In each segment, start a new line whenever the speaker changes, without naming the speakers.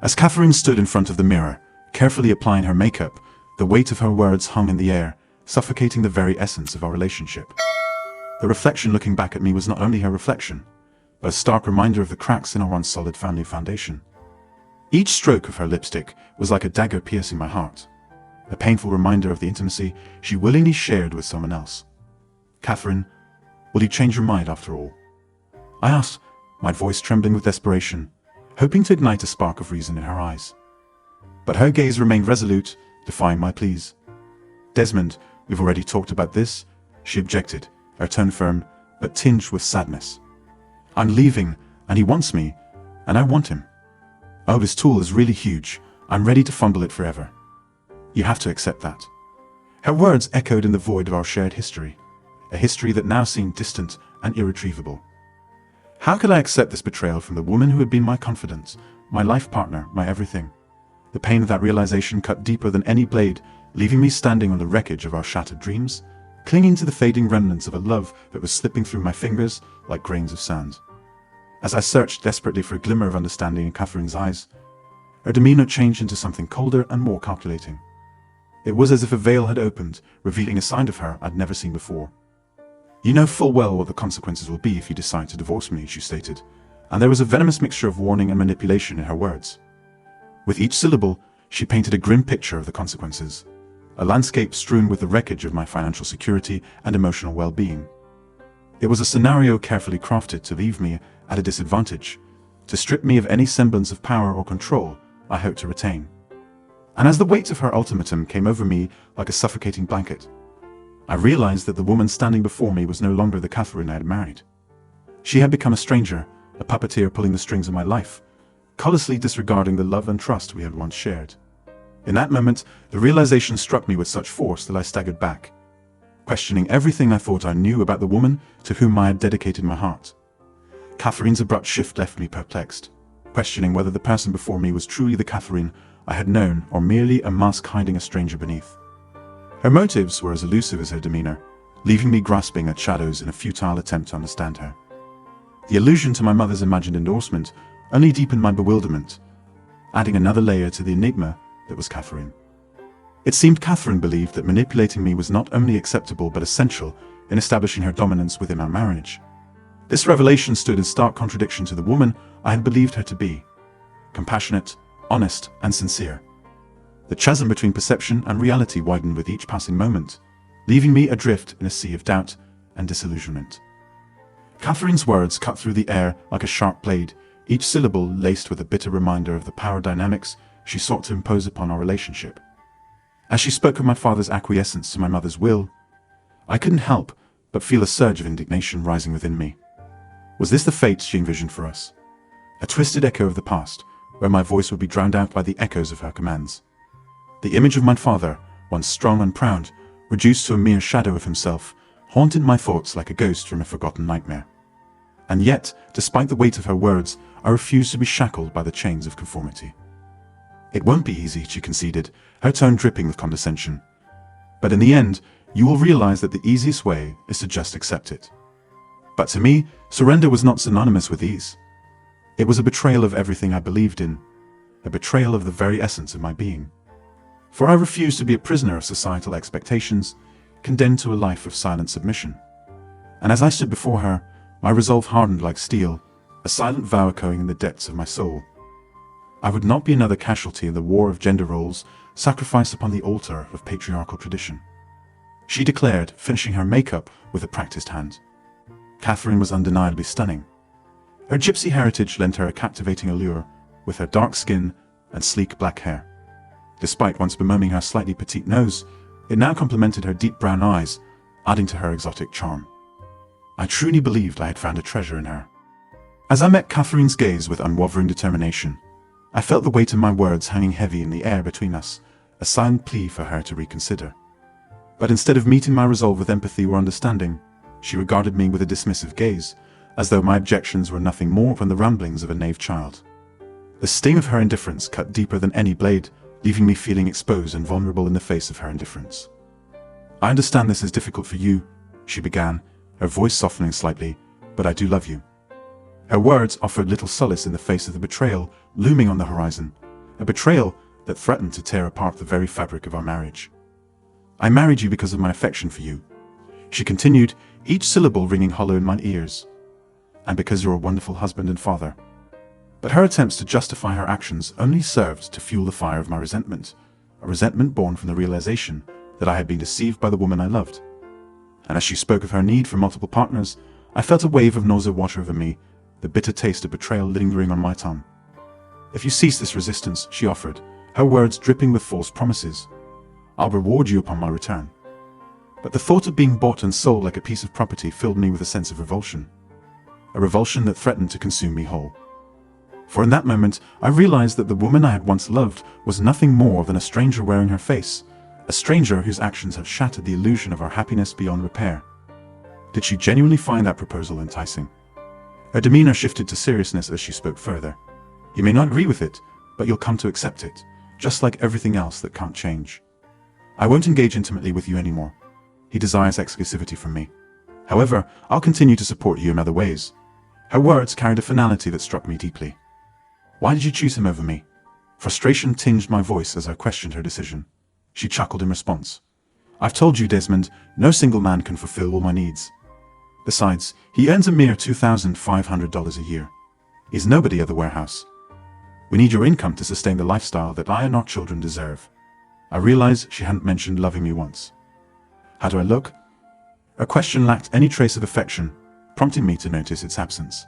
As Catherine stood in front of the mirror, carefully applying her makeup, the weight of her words hung in the air, suffocating the very essence of our relationship. The reflection looking back at me was not only her reflection, but a stark reminder of the cracks in our once solid family foundation. Each stroke of her lipstick was like a dagger piercing my heart, a painful reminder of the intimacy she willingly shared with someone else. "Catherine, will you change your mind after all?" I asked, my voice trembling with desperation, hoping to ignite a spark of reason in her eyes. But her gaze remained resolute, defying my pleas. "Desmond, we've already talked about this," she objected, her tone firm, but tinged with sadness. "I'm leaving, and he wants me, and I want him. Oh, this tool is really huge. I'm ready to fondle it forever. You have to accept that." Her words echoed in the void of our shared history, a history that now seemed distant and irretrievable. How could I accept this betrayal from the woman who had been my confidant, my life partner, my everything? The pain of that realization cut deeper than any blade, leaving me standing on the wreckage of our shattered dreams, clinging to the fading remnants of a love that was slipping through my fingers like grains of sand. As I searched desperately for a glimmer of understanding in Catherine's eyes, her demeanor changed into something colder and more calculating. It was as if a veil had opened, revealing a side of her I'd never seen before. "You know full well what the consequences will be if you decide to divorce me," she stated, and there was a venomous mixture of warning and manipulation in her words. With each syllable, she painted a grim picture of the consequences, a landscape strewn with the wreckage of my financial security and emotional well-being. It was a scenario carefully crafted to leave me at a disadvantage, to strip me of any semblance of power or control I hoped to retain. And as the weight of her ultimatum came over me like a suffocating blanket, I realized that the woman standing before me was no longer the Catherine I had married. She had become a stranger, a puppeteer pulling the strings of my life, callously disregarding the love and trust we had once shared. In that moment, the realization struck me with such force that I staggered back, questioning everything I thought I knew about the woman to whom I had dedicated my heart. Catherine's abrupt shift left me perplexed, questioning whether the person before me was truly the Catherine I had known or merely a mask hiding a stranger beneath. Her motives were as elusive as her demeanor, leaving me grasping at shadows in a futile attempt to understand her. The allusion to my mother's imagined endorsement only deepened my bewilderment, adding another layer to the enigma that was Catherine. It seemed Catherine believed that manipulating me was not only acceptable but essential in establishing her dominance within our marriage. This revelation stood in stark contradiction to the woman I had believed her to be: compassionate, honest, and sincere. The chasm between perception and reality widened with each passing moment, leaving me adrift in a sea of doubt and disillusionment. Catherine's words cut through the air like a sharp blade, each syllable laced with a bitter reminder of the power dynamics she sought to impose upon our relationship. As she spoke of my father's acquiescence to my mother's will, I couldn't help but feel a surge of indignation rising within me. Was this the fate she envisioned for us? A twisted echo of the past, where my voice would be drowned out by the echoes of her commands. The image of my father, once strong and proud, reduced to a mere shadow of himself, haunted my thoughts like a ghost from a forgotten nightmare. And yet, despite the weight of her words, I refused to be shackled by the chains of conformity. "It won't be easy," she conceded, her tone dripping with condescension. "But in the end, you will realize that the easiest way is to just accept it." But to me, surrender was not synonymous with ease. It was a betrayal of everything I believed in, a betrayal of the very essence of my being. For I refused to be a prisoner of societal expectations, condemned to a life of silent submission. And as I stood before her, my resolve hardened like steel, a silent vow echoing in the depths of my soul. I would not be another casualty in the war of gender roles, sacrificed upon the altar of patriarchal tradition. She declared, finishing her makeup with a practiced hand. Catherine was undeniably stunning. Her gypsy heritage lent her a captivating allure, with her dark skin and sleek black hair. Despite once bemoaning her slightly petite nose, it now complemented her deep brown eyes, adding to her exotic charm. I truly believed I had found a treasure in her. As I met Catherine's gaze with unwavering determination, I felt the weight of my words hanging heavy in the air between us, a silent plea for her to reconsider. But instead of meeting my resolve with empathy or understanding, she regarded me with a dismissive gaze, as though my objections were nothing more than the ramblings of a naive child. The sting of her indifference cut deeper than any blade, leaving me feeling exposed and vulnerable in the face of her indifference. "I understand this is difficult for you," she began, her voice softening slightly, "but I do love you." Her words offered little solace in the face of the betrayal looming on the horizon, a betrayal that threatened to tear apart the very fabric of our marriage. I married you because of my affection for you, she continued, each syllable ringing hollow in my ears, and because you're a wonderful husband and father. But her attempts to justify her actions only served to fuel the fire of my resentment, a resentment born from the realization that I had been deceived by the woman I loved. And as she spoke of her need for multiple partners, I felt a wave of nausea wash over me, the bitter taste of betrayal lingering on my tongue. If you cease this resistance, she offered, her words dripping with false promises, I'll reward you upon my return. But the thought of being bought and sold like a piece of property filled me with a sense of revulsion, a revulsion that threatened to consume me whole. For in that moment, I realized that the woman I had once loved was nothing more than a stranger wearing her face, a stranger whose actions had shattered the illusion of our happiness beyond repair. Did she genuinely find that proposal enticing? Her demeanor shifted to seriousness as she spoke further. You may not agree with it, but you'll come to accept it, just like everything else that can't change. I won't engage intimately with you anymore. He desires exclusivity from me. However, I'll continue to support you in other ways. Her words carried a finality that struck me deeply. Why did you choose him over me? Frustration tinged my voice as I questioned her decision. She chuckled in response. I've told you, Desmond, no single man can fulfill all my needs. Besides, he earns a mere $2,500 a year. He's nobody at the warehouse. We need your income to sustain the lifestyle that I and our children deserve. I realized she hadn't mentioned loving me once. How do I look? Her question lacked any trace of affection, prompting me to notice its absence.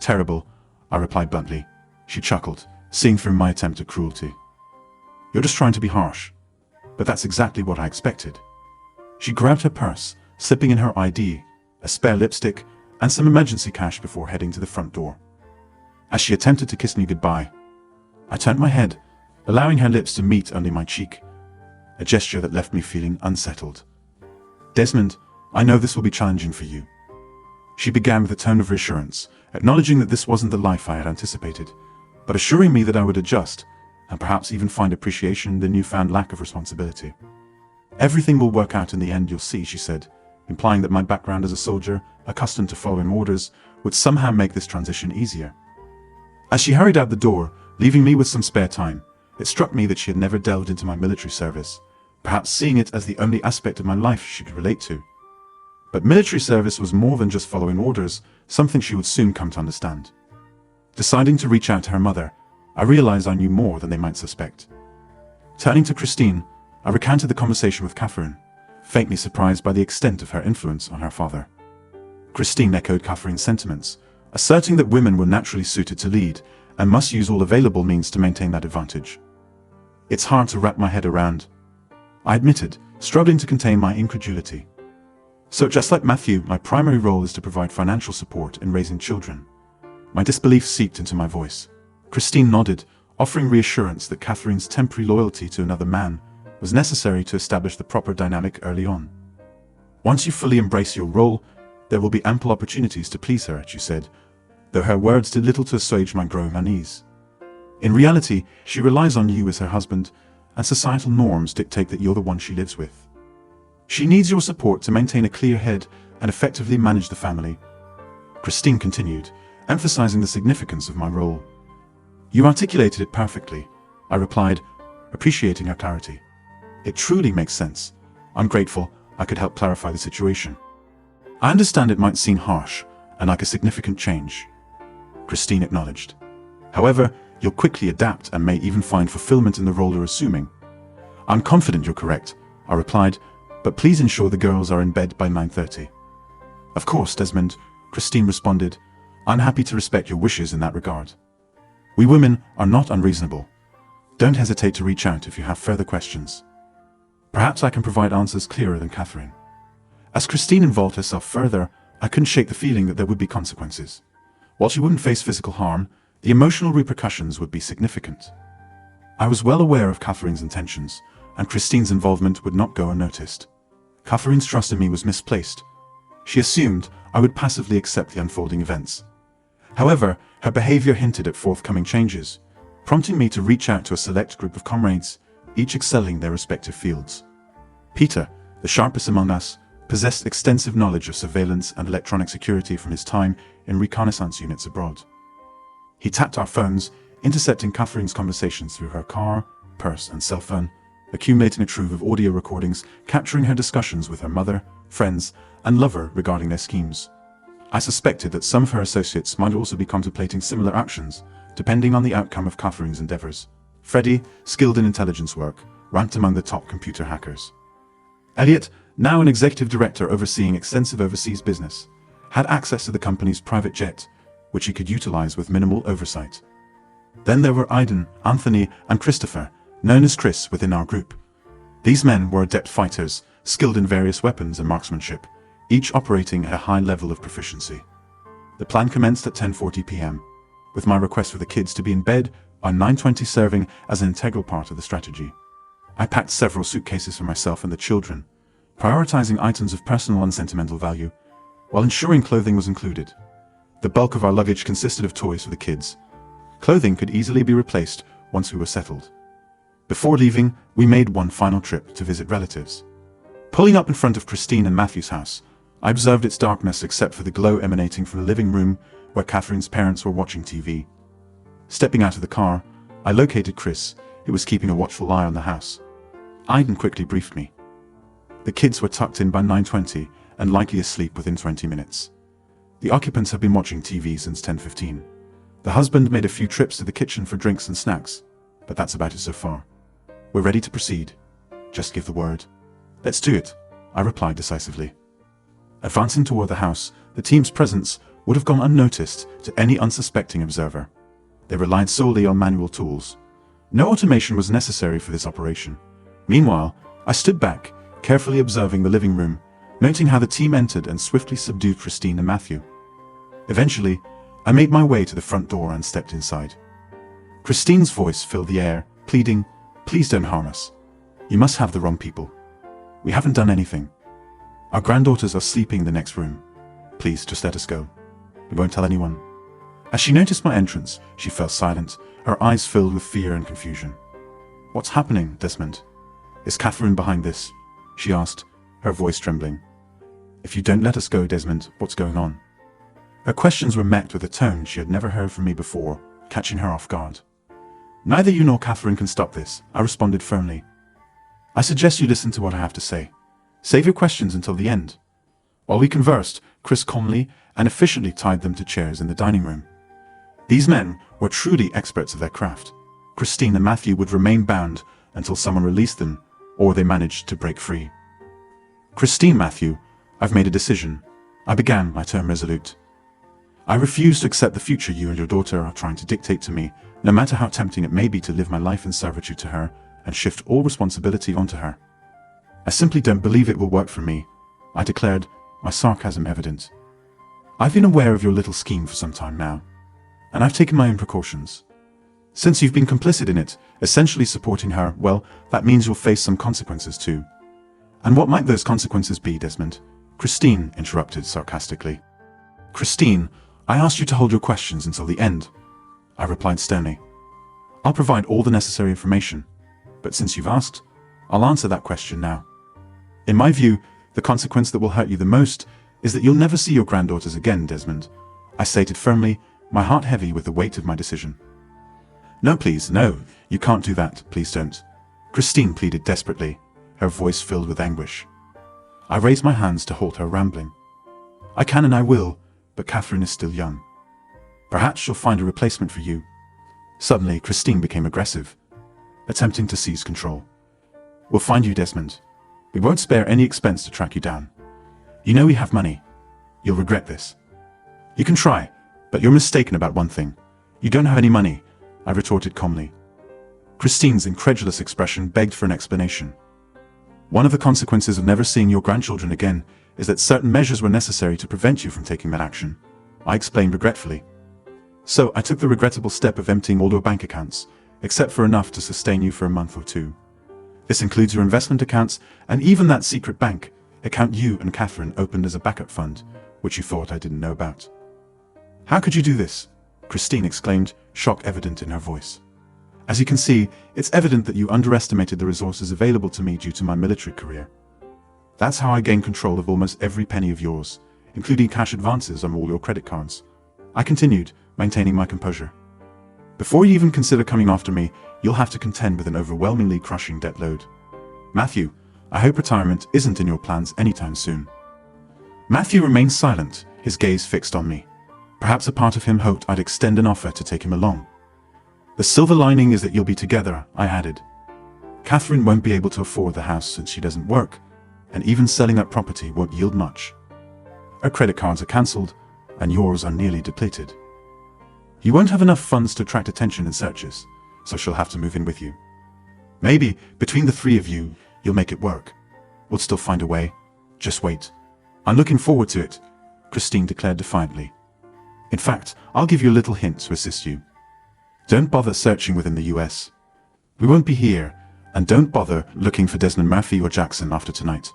Terrible, I replied bluntly. She chuckled, seeing through my attempt at cruelty. You're just trying to be harsh, but that's exactly what I expected. She grabbed her purse, slipping in her ID, a spare lipstick, and some emergency cash before heading to the front door. As she attempted to kiss me goodbye, I turned my head, allowing her lips to meet only my cheek, a gesture that left me feeling unsettled. Desmond, I know this will be challenging for you. She began with a tone of reassurance, acknowledging that this wasn't the life I had anticipated, but assuring me that I would adjust, and perhaps even find appreciation in the newfound lack of responsibility. Everything will work out in the end, you'll see, she said, implying that my background as a soldier, accustomed to following orders, would somehow make this transition easier. As she hurried out the door, leaving me with some spare time, it struck me that she had never delved into my military service, perhaps seeing it as the only aspect of my life she could relate to. But military service was more than just following orders, something she would soon come to understand. Deciding to reach out to her mother, I realized I knew more than they might suspect. Turning to Christine, I recounted the conversation with Catherine, faintly surprised by the extent of her influence on her father. Christine echoed Catherine's sentiments, asserting that women were naturally suited to lead and must use all available means to maintain that advantage. It's hard to wrap my head around, I admitted, struggling to contain my incredulity. So just like Matthew, my primary role is to provide financial support in raising children. My disbelief seeped into my voice. Christine nodded, offering reassurance that Catherine's temporary loyalty to another man was necessary to establish the proper dynamic early on. Once you fully embrace your role, there will be ample opportunities to please her, she said, though her words did little to assuage my growing unease. In reality, she relies on you as her husband, and societal norms dictate that you're the one she lives with. She needs your support to maintain a clear head and effectively manage the family. Christine continued, emphasizing the significance of my role. You articulated it perfectly, I replied, appreciating her clarity. It truly makes sense. I'm grateful I could help clarify the situation. I understand it might seem harsh and like a significant change, Christine acknowledged. However, you'll quickly adapt and may even find fulfillment in the role you're assuming. I'm confident you're correct, I replied, but please ensure the girls are in bed by 9:30. Of course, Desmond, Christine responded. I'm happy to respect your wishes in that regard. We women are not unreasonable. Don't hesitate to reach out if you have further questions. Perhaps I can provide answers clearer than Catherine. As Christine involved herself further, I couldn't shake the feeling that there would be consequences. While she wouldn't face physical harm, the emotional repercussions would be significant. I was well aware of Catherine's intentions, and Christine's involvement would not go unnoticed. Catherine's trust in me was misplaced. She assumed I would passively accept the unfolding events. However, her behavior hinted at forthcoming changes, prompting me to reach out to a select group of comrades, each excelling their respective fields. Peter, the sharpest among us, possessed extensive knowledge of surveillance and electronic security from his time in reconnaissance units abroad. He tapped our phones, intercepting Catherine's conversations through her car, purse, and cell phone, accumulating a trove of audio recordings capturing her discussions with her mother, friends, and lover regarding their schemes. I suspected that some of her associates might also be contemplating similar actions, depending on the outcome of Catherine's endeavors. Freddie, skilled in intelligence work, ranked among the top computer hackers. Elliot, now an executive director overseeing extensive overseas business, had access to the company's private jet, which he could utilize with minimal oversight. Then there were Aiden, Anthony, and Christopher, known as Chris within our group. These men were adept fighters, skilled in various weapons and marksmanship, each operating at a high level of proficiency. The plan commenced at 10:40 p.m., with my request for the kids to be in bed on 9:20 serving as an integral part of the strategy. I packed several suitcases for myself and the children, prioritizing items of personal and sentimental value, while ensuring clothing was included. The bulk of our luggage consisted of toys for the kids. Clothing could easily be replaced once we were settled. Before leaving, we made one final trip to visit relatives. Pulling up in front of Christine and Matthew's house, I observed its darkness except for the glow emanating from the living room where Catherine's parents were watching TV. Stepping out of the car, I located Chris, who was keeping a watchful eye on the house. Aiden quickly briefed me. The kids were tucked in by 9:20 and likely asleep within 20 minutes. The occupants have been watching TV since 10:15. The husband made a few trips to the kitchen for drinks and snacks, but that's about it so far. We're ready to proceed. Just give the word. Let's do it, I replied decisively. Advancing toward the house, the team's presence would have gone unnoticed to any unsuspecting observer. They relied solely on manual tools. No automation was necessary for this operation. Meanwhile, I stood back, carefully observing the living room, noting how the team entered and swiftly subdued Christine and Matthew. Eventually, I made my way to the front door and stepped inside. Christine's voice filled the air, pleading, "Please don't harm us. You must have the wrong people. We haven't done anything. Our granddaughters are sleeping in the next room. Please, just let us go. We won't tell anyone." As she noticed my entrance, she fell silent, her eyes filled with fear and confusion. "What's happening, Desmond? Is Catherine behind this?" she asked, her voice trembling. "If you don't let us go, Desmond, what's going on?" Her questions were met with a tone she had never heard from me before, catching her off guard. "Neither you nor Catherine can stop this," I responded firmly. "I suggest you listen to what I have to say. Save your questions until the end." While we conversed, Chris calmly and efficiently tied them to chairs in the dining room. These men were truly experts of their craft. Christine and Matthew would remain bound until someone released them, or they managed to break free. "Christine, Matthew, I've made a decision," I began, my tone resolute. "I refuse to accept the future you and your daughter are trying to dictate to me, no matter how tempting it may be to live my life in servitude to her and shift all responsibility onto her. I simply don't believe it will work for me," I declared, my sarcasm evident. "I've been aware of your little scheme for some time now, and I've taken my own precautions. Since you've been complicit in it, essentially supporting her, well, that means you'll face some consequences too." "And what might those consequences be, Desmond?" Christine interrupted sarcastically. "Christine, I asked you to hold your questions until the end," I replied sternly. "I'll provide all the necessary information, but since you've asked, I'll answer that question now. In my view, the consequence that will hurt you the most is that you'll never see your granddaughters again, Desmond," I stated firmly, my heart heavy with the weight of my decision. "No, please, no, you can't do that, please don't," Christine pleaded desperately, her voice filled with anguish. I raised my hands to halt her rambling. "I can and I will, but Catherine is still young. Perhaps she'll find a replacement for you." Suddenly, Christine became aggressive, attempting to seize control. "We'll find you, Desmond. We won't spare any expense to track you down. You know we have money. You'll regret this." "You can try, but you're mistaken about one thing. You don't have any money," I retorted calmly. Christine's incredulous expression begged for an explanation. "One of the consequences of never seeing your grandchildren again is that certain measures were necessary to prevent you from taking that action," I explained regretfully. "So I took the regrettable step of emptying all your bank accounts, except for enough to sustain you for a month or two. This includes your investment accounts and even that secret bank account you and Catherine opened as a backup fund, which you thought I didn't know about." "How could you do this?" Christine exclaimed, shock evident in her voice. "As you can see, it's evident that you underestimated the resources available to me due to my military career. That's how I gained control of almost every penny of yours, including cash advances on all your credit cards," I continued, maintaining my composure. Before you even consider coming after me, you'll have to contend with an overwhelmingly crushing debt load. Matthew, I hope retirement isn't in your plans anytime soon. Matthew remained silent, his gaze fixed on me. Perhaps a part of him hoped I'd extend an offer to take him along. The silver lining is that you'll be together, I added. Catherine won't be able to afford the house since she doesn't work, and even selling that property won't yield much. Her credit cards are cancelled, and yours are nearly depleted. You won't have enough funds to attract attention in searches, so she'll have to move in with you. Maybe, between the three of you, you'll make it work. We'll still find a way. Just wait. I'm looking forward to it, Christine declared defiantly. In fact, I'll give you a little hint to assist you. Don't bother searching within the US. We won't be here, and don't bother looking for Desmond Murphy or Jackson after tonight.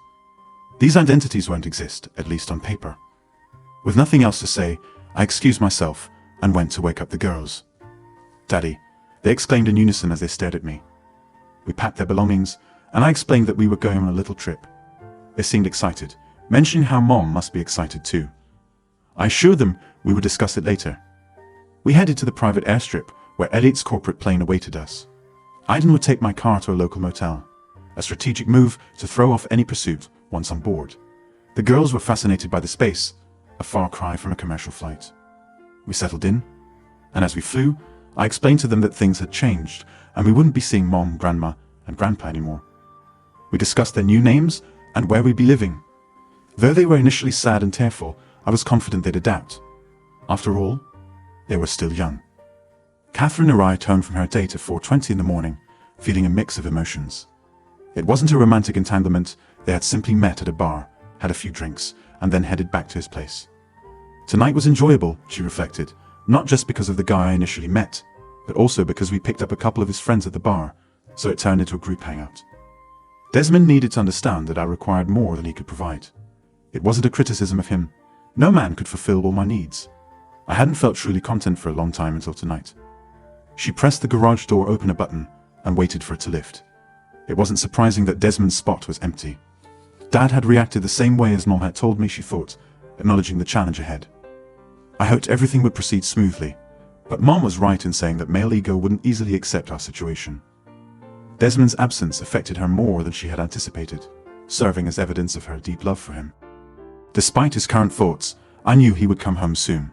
These identities won't exist, at least on paper. With nothing else to say, I excused myself and went to wake up the girls. Daddy, they exclaimed in unison as they stared at me. We packed their belongings, and I explained that we were going on a little trip. They seemed excited, mentioning how Mom must be excited too. I assured them we would discuss it later. We headed to the private airstrip where Elliot's corporate plane awaited us. Aiden would take my car to a local motel, a strategic move to throw off any pursuit once on board. The girls were fascinated by the space, a far cry from a commercial flight. We settled in, and as we flew, I explained to them that things had changed and we wouldn't be seeing Mom, Grandma, and Grandpa anymore. We discussed their new names and where we'd be living. Though they were initially sad and tearful, I was confident they'd adapt. After all, they were still young. Catherine arrived home from her date at 4:20 in the morning, feeling a mix of emotions. It wasn't a romantic entanglement, they had simply met at a bar, had a few drinks, and then headed back to his place. Tonight was enjoyable, she reflected, not just because of the guy I initially met, but also because we picked up a couple of his friends at the bar, so it turned into a group hangout. Desmond needed to understand that I required more than he could provide. It wasn't a criticism of him. No man could fulfill all my needs. I hadn't felt truly content for a long time until tonight. She pressed the garage door opener button and waited for it to lift. It wasn't surprising that Desmond's spot was empty. Dad had reacted the same way as Mom had told me she thought, acknowledging the challenge ahead. I hoped everything would proceed smoothly, but Mom was right in saying that male ego wouldn't easily accept our situation. Desmond's absence affected her more than she had anticipated, serving as evidence of her deep love for him. Despite his current thoughts, I knew he would come home soon.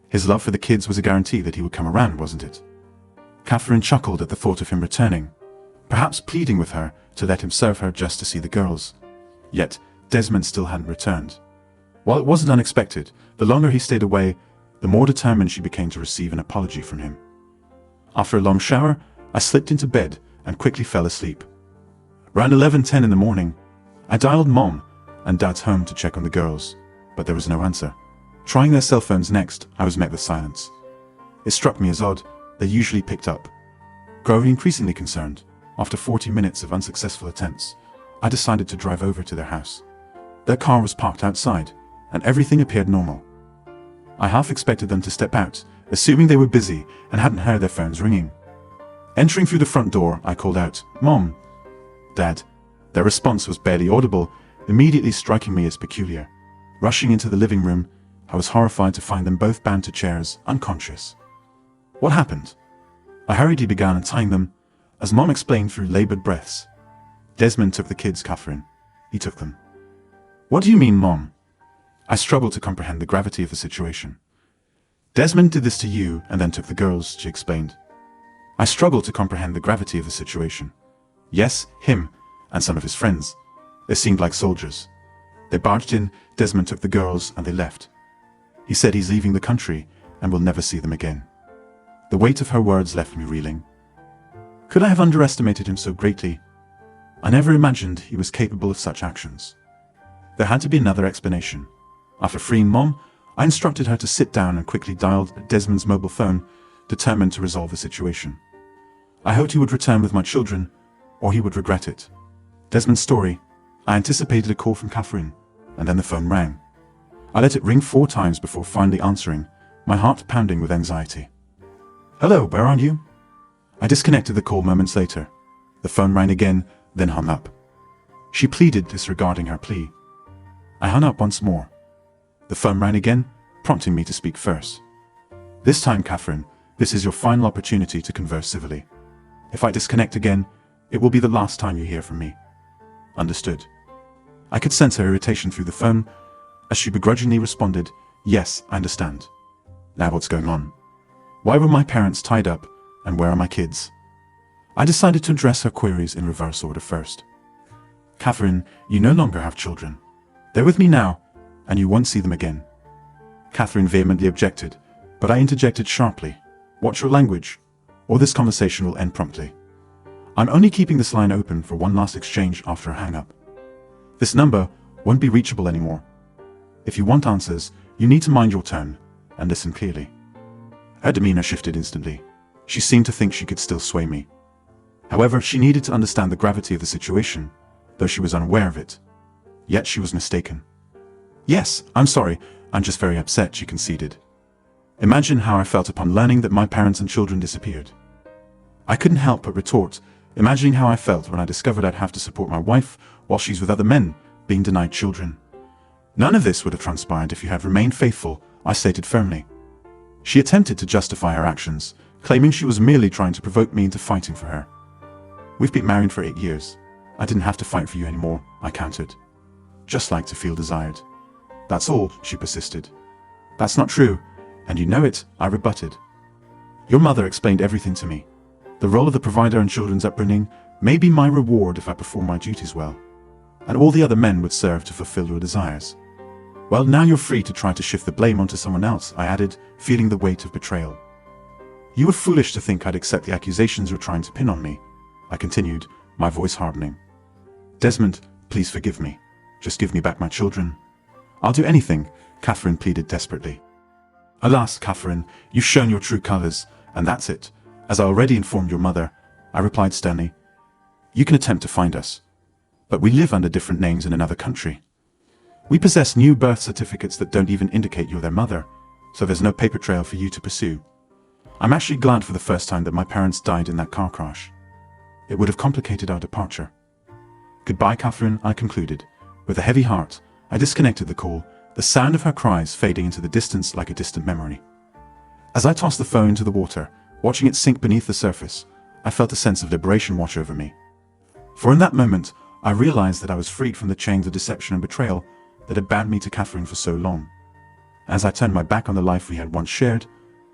His love for the kids was a guarantee that he would come around, wasn't it? Catherine chuckled at the thought of him returning, perhaps pleading with her to let him serve her just to see the girls. Yet, Desmond still hadn't returned. While it wasn't unexpected, the longer he stayed away, the more determined she became to receive an apology from him. After a long shower, I slipped into bed and quickly fell asleep. Around 11:10 in the morning, I dialed Mom and Dad's home to check on the girls, but there was no answer. Trying their cell phones next, I was met with silence. It struck me as odd. They usually picked up. Growing increasingly concerned, after 40 minutes of unsuccessful attempts, I decided to drive over to their house. Their car was parked outside, and everything appeared normal. I half expected them to step out, assuming they were busy and hadn't heard their phones ringing. Entering through the front door, I called out, "Mom, Dad." Their response was barely audible, immediately striking me as peculiar. Rushing into the living room, I was horrified to find them both bound to chairs, unconscious. What happened? I hurriedly began untying them, as Mom explained through labored breaths. Desmond took the kids, Catherine. He took them. What do you mean, Mom? I struggled to comprehend the gravity of the situation. Desmond did this to you and then took the girls, she explained. I struggled to comprehend the gravity of the situation. Yes, him, and some of his friends. They seemed like soldiers. They barged in, Desmond took the girls, and they left. He said he's leaving the country and will never see them again. The weight of her words left me reeling. Could I have underestimated him so greatly? I never imagined he was capable of such actions. There had to be another explanation. After freeing Mom, I instructed her to sit down and quickly dialed Desmond's mobile phone, determined to resolve the situation. I hoped he would return with my children, or he would regret it. Desmond's story. I anticipated a call from Catherine, and then the phone rang. I let it ring 4 times before finally answering, my heart pounding with anxiety. Hello, where are you? I disconnected the call moments later. The phone rang again, then hung up. She pleaded, disregarding her plea. I hung up once more. The phone rang again, prompting me to speak first. This time, Catherine, This is your final opportunity to converse civilly. If I disconnect again, it will be the last time you hear from me. Understood. I could sense her irritation through the phone, as she begrudgingly responded, "Yes, I understand. Now what's going on? Why were my parents tied up, and where are my kids?" I decided to address her queries in reverse order first. "Catherine, you no longer have children. They're with me now, and you won't see them again." Catherine vehemently objected, but I interjected sharply, "Watch your language, or this conversation will end promptly. I'm only keeping this line open for one last exchange after a hang-up. This number won't be reachable anymore. If you want answers, you need to mind your tone and listen clearly." Her demeanor shifted instantly. She seemed to think she could still sway me. However, she needed to understand the gravity of the situation, though she was unaware of it. Yet she was mistaken. "Yes, I'm sorry, I'm just very upset," she conceded. Imagine how I felt upon learning that my parents and children disappeared. I couldn't help but retort, imagining how I felt when I discovered I'd have to support my wife while she's with other men, being denied children. "None of this would have transpired if you had remained faithful," I stated firmly. She attempted to justify her actions, claiming she was merely trying to provoke me into fighting for her. "We've been married for 8 years. I didn't have to fight for you anymore," I countered. "Just like to feel desired." "That's all," she persisted. "That's not true, and you know it," I rebutted. "Your mother explained everything to me. The role of the provider in children's upbringing may be my reward if I perform my duties well, and all the other men would serve to fulfill your desires. Well, now you're free to try to shift the blame onto someone else," I added, feeling the weight of betrayal. "You were foolish to think I'd accept the accusations you're trying to pin on me," I continued, my voice hardening. "Desmond, please forgive me. Just give me back my children." "I'll do anything," Catherine pleaded desperately. "Alas, Catherine, you've shown your true colors, and that's it. As I already informed your mother," I replied sternly. "You can attempt to find us, but we live under different names in another country. We possess new birth certificates that don't even indicate you're their mother, so there's no paper trail for you to pursue. I'm actually glad for the first time that my parents died in that car crash. It would have complicated our departure." "Goodbye, Catherine," I concluded. With a heavy heart, I disconnected the call, the sound of her cries fading into the distance like a distant memory. As I tossed the phone into the water, watching it sink beneath the surface, I felt a sense of liberation wash over me. For in that moment, I realized that I was freed from the chains of deception and betrayal that had bound me to Catherine for so long. As I turned my back on the life we had once shared,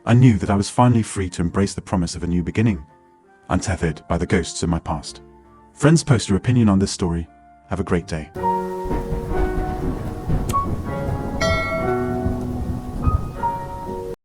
I knew that I was finally free to embrace the promise of a new beginning, untethered by the ghosts of my past. Friends, post your opinion on this story. Have a great day.